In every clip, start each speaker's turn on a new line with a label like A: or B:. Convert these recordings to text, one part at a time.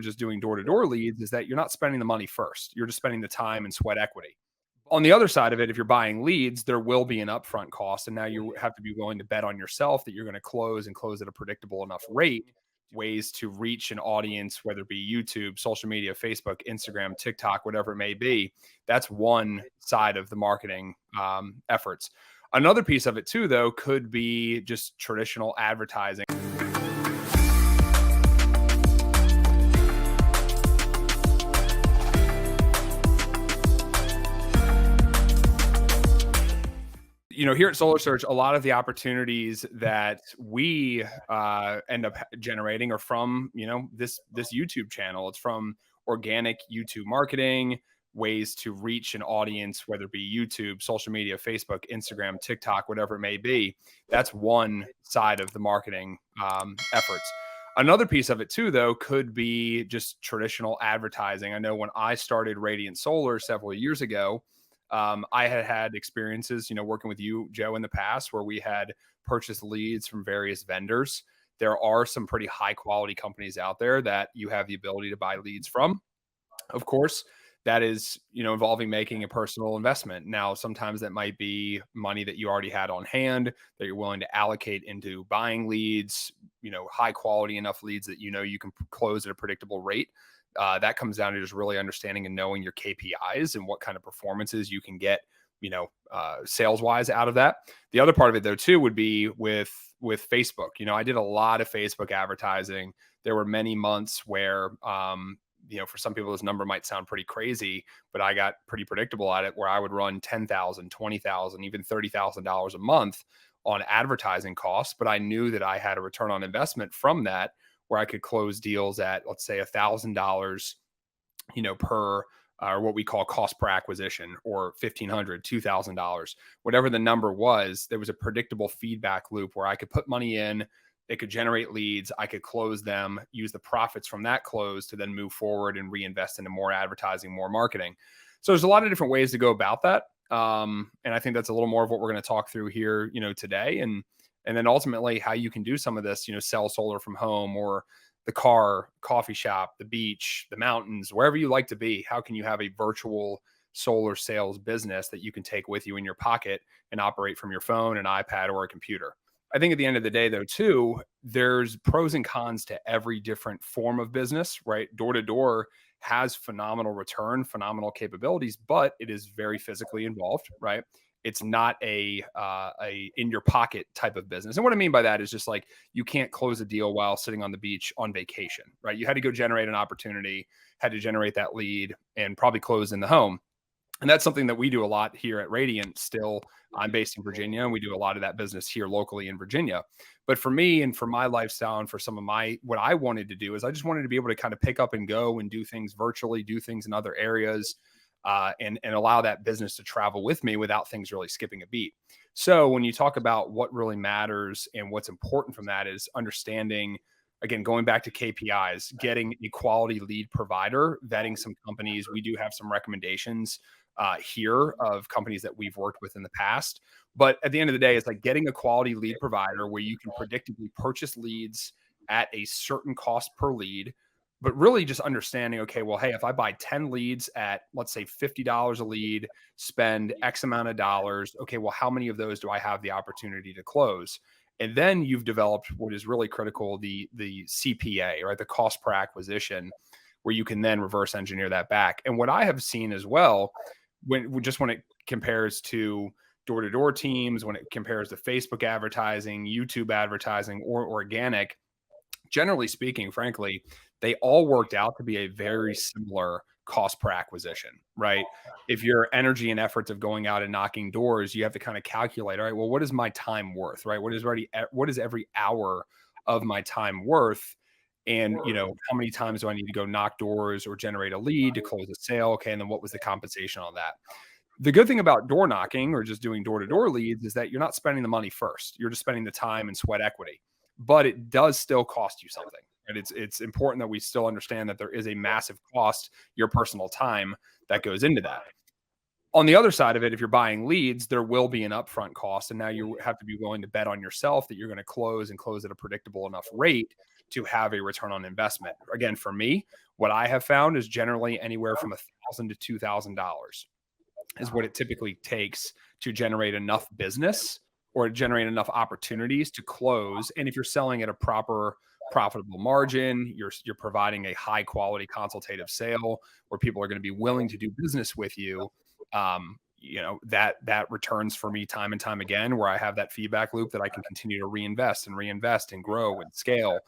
A: just doing door-to-door leads is that you're not spending the money first. You're just spending the time and sweat equity. On the other side of it, if you're buying leads, there will be an upfront cost. And now you have to be willing to bet on yourself that you're going to close and close at a predictable enough rate. Ways to reach an audience, whether it be YouTube, social media, Facebook, Instagram, TikTok, whatever it may be. That's one side of the marketing efforts. Another piece of it too, though, could be just traditional advertising. Here at Solar Search, a lot of the opportunities that we end up generating are from, this YouTube channel. It's from organic YouTube marketing, ways to reach an audience, whether it be YouTube, social media, Facebook, Instagram, TikTok, whatever it may be. That's one side of the marketing efforts. Another piece of it too, though, could be just traditional advertising. I know when I started Radiant Solar several years ago, I had experiences, working with you, Joe, in the past where we had purchased leads from various vendors. There are some pretty high quality companies out there that you have the ability to buy leads from. Of course, that is, involving making a personal investment. Now, sometimes that might be money that you already had on hand that you're willing to allocate into buying leads, high quality enough leads that, you can close at a predictable rate. That comes down to just really understanding and knowing your KPIs and what kind of performances you can get, sales wise out of that. The other part of it though, too, would be with Facebook. I did a lot of Facebook advertising. There were many months where, for some people, this number might sound pretty crazy, but I got pretty predictable at it where I would run $10,000, $20,000, even $30,000 a month on advertising costs. But I knew that I had a return on investment from that, where I could close deals at, let's say, $1,000, per or what we call cost per acquisition, or $1,500, $2,000, whatever the number was. There was a predictable feedback loop where I could put money in, it could generate leads, I could close them, use the profits from that close to then move forward and reinvest into more advertising, more marketing. So there's a lot of different ways to go about that. And I think that's a little more of what we're going to talk through here, today. And then ultimately how you can do some of this, sell solar from home or the car, coffee shop, the beach, the mountains, wherever you like to be. How can you have a virtual solar sales business that you can take with you in your pocket and operate from your phone, an iPad, or a computer? I think at the end of the day, though, too, there's pros and cons to every different form of business, right? Door to door has phenomenal return, phenomenal capabilities, but it is very physically involved, right? It's not a in your pocket type of business. And what I mean by that is just like, you can't close a deal while sitting on the beach on vacation, right? You had to go generate an opportunity, had to generate that lead, and probably close in the home. And that's something that we do a lot here at Radiant. Still, I'm based in Virginia, and we do a lot of that business here locally in Virginia. But for me and for my lifestyle and for some of what I wanted to do is I just wanted to be able to kind of pick up and go and do things virtually, do things in other areas, and allow that business to travel with me without things really skipping a beat. So when you talk about what really matters and what's important from that is understanding, again, going back to KPIs, getting a quality lead provider, vetting some companies. We do have some recommendations here of companies that we've worked with in the past. But at the end of the day, it's like getting a quality lead provider where you can predictably purchase leads at a certain cost per lead, but really just understanding, okay, well, hey, if I buy 10 leads at, let's say, $50 a lead, spend X amount of dollars, okay, well, how many of those do I have the opportunity to close? And then you've developed what is really critical, the CPA, right? The cost per acquisition, where you can then reverse engineer that back. And what I have seen as well, when it compares to door-to-door teams, when it compares to Facebook advertising, YouTube advertising, or organic, generally speaking, frankly, they all worked out to be a very similar cost per acquisition, right? If your energy and efforts of going out and knocking doors, you have to kind of calculate, all right, well, what is my time worth, right? What is every hour of my time worth? And, how many times do I need to go knock doors or generate a lead to close a sale? Okay. And then what was the compensation on that? The good thing about door knocking or just doing door-to-door leads is that you're not spending the money first. You're just spending the time and sweat equity, but it does still cost you something. And it's important that we still understand that there is a massive cost, your personal time, that goes into that. On the other side of it, if you're buying leads, there will be an upfront cost. And now you have to be willing to bet on yourself that you're going to close at a predictable enough rate to have a return on investment. Again, for me, what I have found is generally anywhere from $1,000 to $2,000 is what it typically takes to generate enough business or generate enough opportunities to close. And if you're selling at a proper profitable margin, you're providing a high quality consultative sale where people are going to be willing to do business with you. That returns for me time and time again, where I have that feedback loop that I can continue to reinvest and grow and scale.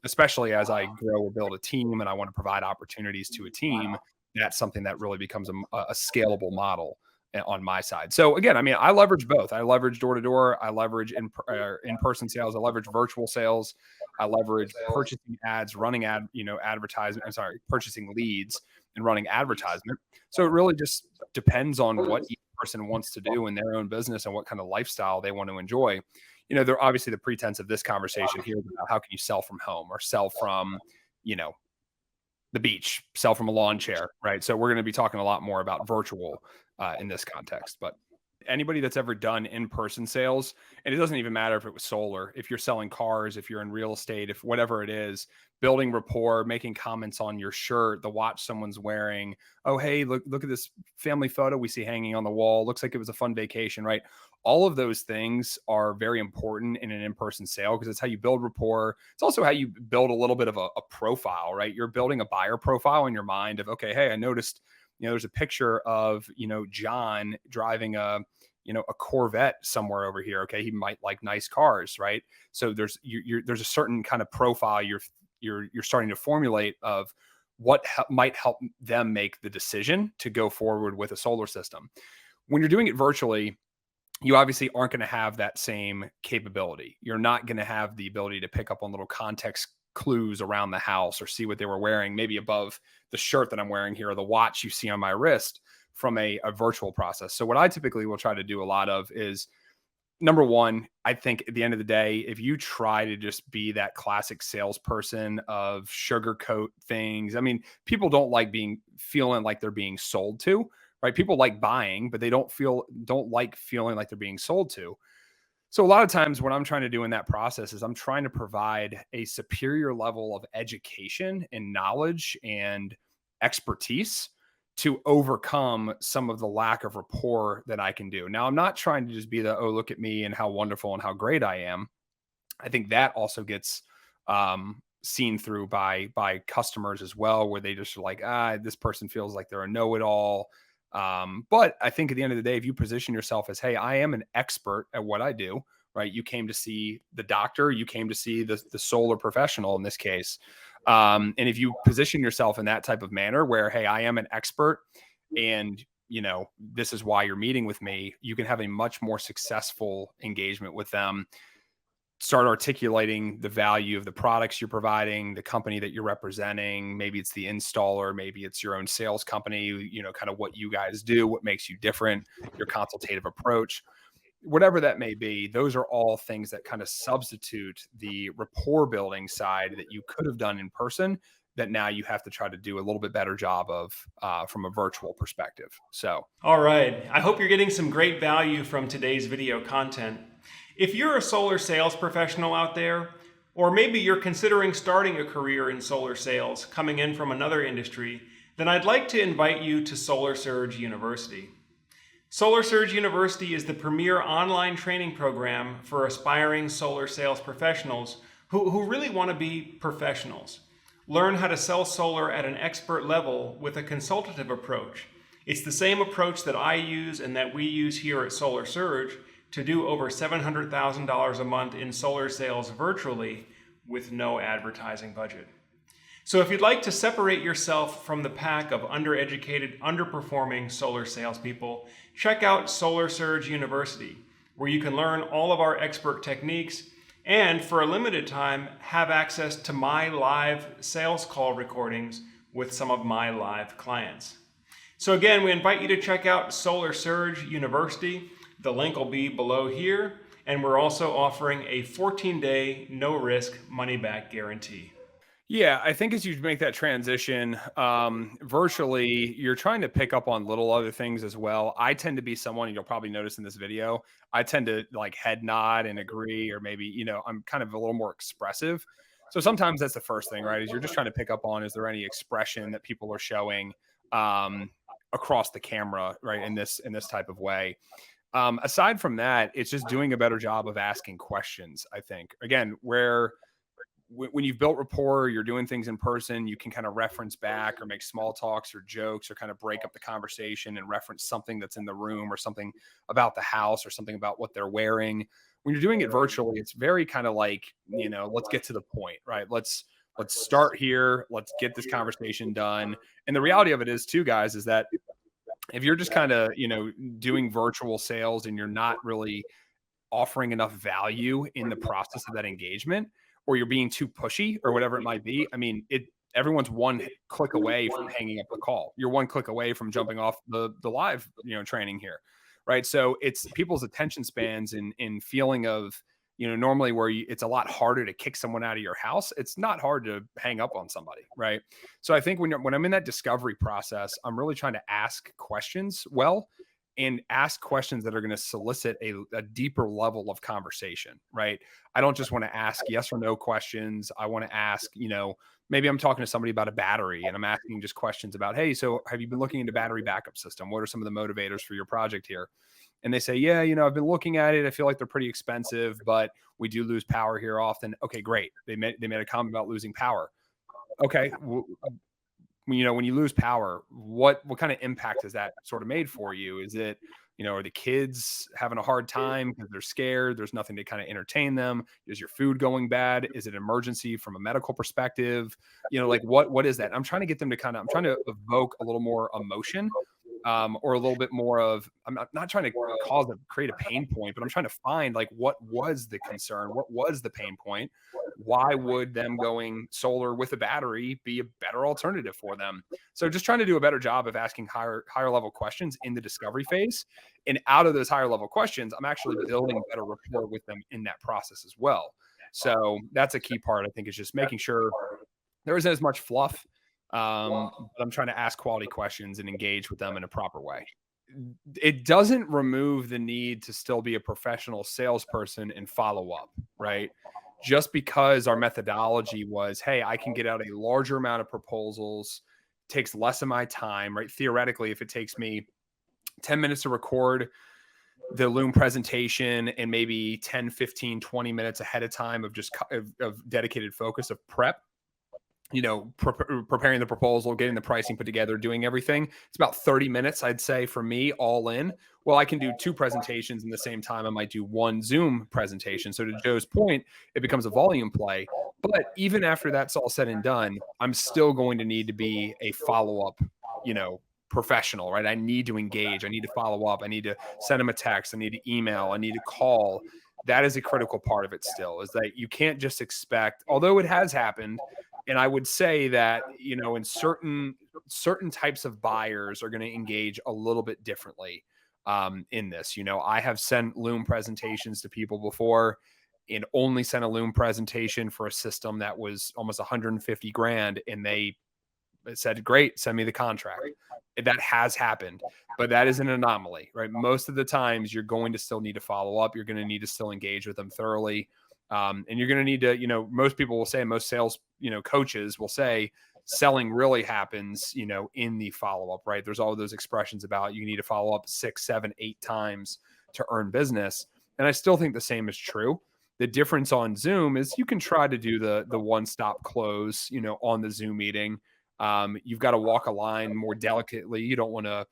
A: Especially as I grow or build a team and I want to provide opportunities to a team, that's something that really becomes a scalable model on my side. So again, I mean, I leverage both. I leverage door to door. I leverage in-person sales. I leverage virtual sales. I leverage purchasing ads, running advertisement. I'm sorry, purchasing leads and running advertisement. So it really just depends on what each person wants to do in their own business and what kind of lifestyle they want to enjoy. They're obviously the pretense of this conversation here about how can you sell from home or sell from, the beach, sell from a lawn chair, right? So we're going to be talking a lot more about virtual in this context, but anybody that's ever done in-person sales, and it doesn't even matter if it was solar, if you're selling cars, if you're in real estate, if whatever it is, building rapport, making comments on your shirt, the watch someone's wearing. Oh, hey, look at this family photo we see hanging on the wall. Looks like it was a fun vacation, right? All of those things are very important in an in-person sale because it's how you build rapport. It's also how you build a little bit of a profile, right? You're building a buyer profile in your mind of, okay, hey, I noticed, there's a picture of, John driving a Corvette somewhere over here. Okay. He might like nice cars, right? So there's a certain kind of profile you're starting to formulate of what might help them make the decision to go forward with a solar system. When you're doing it virtually, you obviously aren't going to have that same capability. You're not going to have the ability to pick up on little context clues around the house or see what they were wearing, maybe above the shirt that I'm wearing here or the watch you see on my wrist from a virtual process. So what I typically will try to do a lot of is, number one, I think at the end of the day, if you try to just be that classic salesperson of sugarcoat things, I mean, people don't like feeling like they're being sold to, right? People like buying, but they don't like feeling like they're being sold to. So a lot of times what I'm trying to do in that process is I'm trying to provide a superior level of education and knowledge and expertise to overcome some of the lack of rapport that I can do. Now, I'm not trying to just be the, oh, look at me and how wonderful and how great I am. I think that also gets seen through by customers as well, where they just are like, this person feels like they're a know-it-all. But I think at the end of the day, if you position yourself as, hey, I am an expert at what I do, right? You came to see the doctor, you came to see the solar professional in this case. And if you position yourself in that type of manner where, hey, I am an expert and this is why you're meeting with me, you can have a much more successful engagement with them. Start articulating the value of the products you're providing, the company that you're representing. Maybe it's the installer, maybe it's your own sales company, kind of what you guys do, what makes you different, your consultative approach, whatever that may be. Those are all things that kind of substitute the rapport building side that you could have done in person that now you have to try to do a little bit better job of from a virtual perspective. So,
B: all right. I hope you're getting some great value from today's video content. If you're a solar sales professional out there, or maybe you're considering starting a career in solar sales, coming in from another industry, then I'd like to invite you to Solar Surge University. Solar Surge University is the premier online training program for aspiring solar sales professionals who really want to be professionals. Learn how to sell solar at an expert level with a consultative approach. It's the same approach that I use and that we use here at Solar Surge to do over $700,000 a month in solar sales virtually with no advertising budget. So if you'd like to separate yourself from the pack of undereducated, underperforming solar salespeople, check out Solar Surge University, where you can learn all of our expert techniques and for a limited time have access to my live sales call recordings with some of my live clients. So again, we invite you to check out Solar Surge University. The link will be below here, and we're also offering a 14-day no-risk money-back guarantee.
A: yeah, I think as you make that transition virtually, you're trying to pick up on little other things as well. I tend to be someone, you'll probably notice in this video, I tend to like head nod and agree, or maybe, I'm kind of a little more expressive. So sometimes that's the first thing, right? Is you're just trying to pick up on, is there any expression that people are showing um, across the camera, right? In this type of way. Aside from that, it's just doing a better job of asking questions. I think, again, where when you've built rapport, you're doing things in person, you can kind of reference back or make small talks or jokes or kind of break up the conversation and reference something that's in the room or something about the house or something about what they're wearing. When you're doing it virtually, it's very kind of like, let's get to the point, right? Let's start here. Let's get this conversation done. And the reality of it is too, guys, is that if you're just kind of, doing virtual sales and you're not really offering enough value in the process of that engagement, or you're being too pushy or whatever it might be, I mean, everyone's one click away from hanging up the call. You're one click away from jumping off the live, training here. Right. So it's people's attention spans in feeling of, normally where it's a lot harder to kick someone out of your house. It's not hard to hang up on somebody. Right. So I think when I'm in that discovery process, I'm really trying to ask questions well, and ask questions that are going to solicit a deeper level of conversation, right? I don't just want to ask yes or no questions. I want to ask, maybe I'm talking to somebody about a battery and I'm asking just questions about, hey, so have you been looking into battery backup system? What are some of the motivators for your project here? And they say, yeah, I've been looking at it. I feel like they're pretty expensive, but we do lose power here often. Okay, great. They made a comment about losing power. Okay, when you lose power, what kind of impact has that sort of made for you? Is it, are the kids having a hard time because they're scared? There's nothing to kind of entertain them. Is your food going bad? Is it an emergency from a medical perspective? Like what is that? I'm trying to get them to I'm trying to evoke a little more emotion, or a little bit more of, I'm not trying to create a pain point, but I'm trying to find like what was the concern, what was the pain point, why would them going solar with a battery be a better alternative for them? So just trying to do a better job of asking higher level questions in the discovery phase, and out of those higher level questions, I'm actually building better rapport with them in that process as well. So that's a key part. I think is just making sure there isn't as much fluff, but I'm trying to ask quality questions and engage with them in a proper way. It doesn't remove the need to still be a professional salesperson and follow up, right? Just because our methodology was, hey, I can get out a larger amount of proposals, takes less of my time, right? Theoretically, if it takes me 10 minutes to record the Loom presentation and maybe 10, 15, 20 minutes ahead of time of just of dedicated focus of prep, preparing the proposal, getting the pricing put together, doing everything. It's about 30 minutes, I'd say, for me, all in. Well, I can do two presentations in the same time. I might do one Zoom presentation. So to Joe's point, it becomes a volume play. But even after that's all said and done, I'm still going to need to be a follow-up, professional, right? I need to engage. I need to follow up. I need to send them a text. I need to email. I need to call. That is a critical part of it still, is that you can't just expect, although it has happened, and I would say that, in certain types of buyers are going to engage a little bit differently in this. I have sent Loom presentations to people before and only sent a Loom presentation for a system that was almost 150 grand. And they said, great, send me the contract. That has happened, but that is an anomaly, right? Most of the times you're going to still need to follow up. You're going to need to still engage with them thoroughly. And you're going to need to, most people will say, most sales, coaches will say selling really happens, in the follow-up, right? There's all those expressions about you need to follow up 6, 7, 8 times to earn business. And I still think the same is true. The difference on Zoom is you can try to do the one-stop close, on the Zoom meeting. You've got to walk a line more delicately. You don't want to,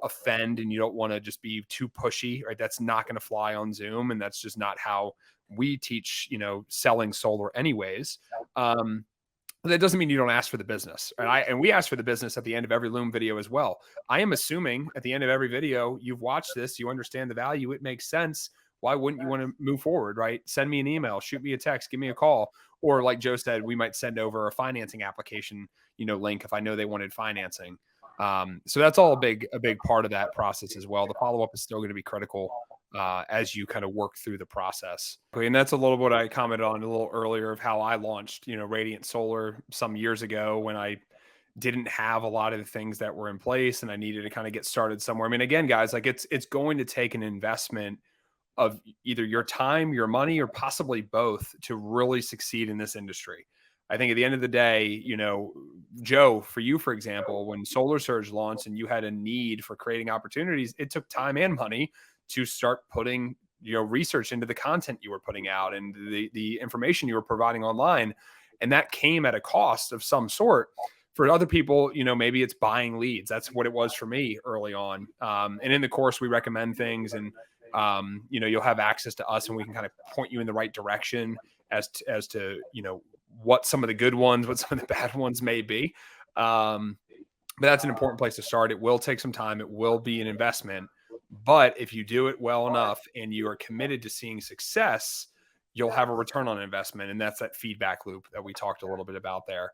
A: offend, and you don't want to just be too pushy, right? That's not going to fly on Zoom. And that's just not how we teach, selling solar anyways. But that doesn't mean you don't ask for the business. And we ask for the business at the end of every Loom video as well. I am assuming at the end of every video, you've watched this, you understand the value, it makes sense. Why wouldn't you want to move forward, right? Send me an email, shoot me a text, give me a call. Or like Joe said, we might send over a financing application, link if I know they wanted financing. So that's all a big part of that process as well. The follow-up is still going to be critical as you kind of work through the process. And that's a little bit I commented on a little earlier of how I launched, Radiant Solar some years ago when I didn't have a lot of the things that were in place and I needed to kind of get started somewhere. I mean, again, guys, like it's going to take an investment of either your time, your money, or possibly both to really succeed in this industry. I think at the end of the day, you know, Joe, for you, for example, when Solar Surge launched and you had a need for creating opportunities, it took time and money to start putting, you know, research into the content you were putting out and the information you were providing online. And that came at a cost of some sort. For other people, you know, maybe it's buying leads. That's what it was for me early on. And in the course, we recommend things, and you know, you'll have access to us, and we can kind of point you in the right direction as to you know, what some of the good ones, what some of the bad ones may be. But that's an important place to start. It will take some time. It will be an investment. But if you do it well enough and you are committed to seeing success, you'll have a return on investment. And that's that feedback loop that we talked a little bit about there.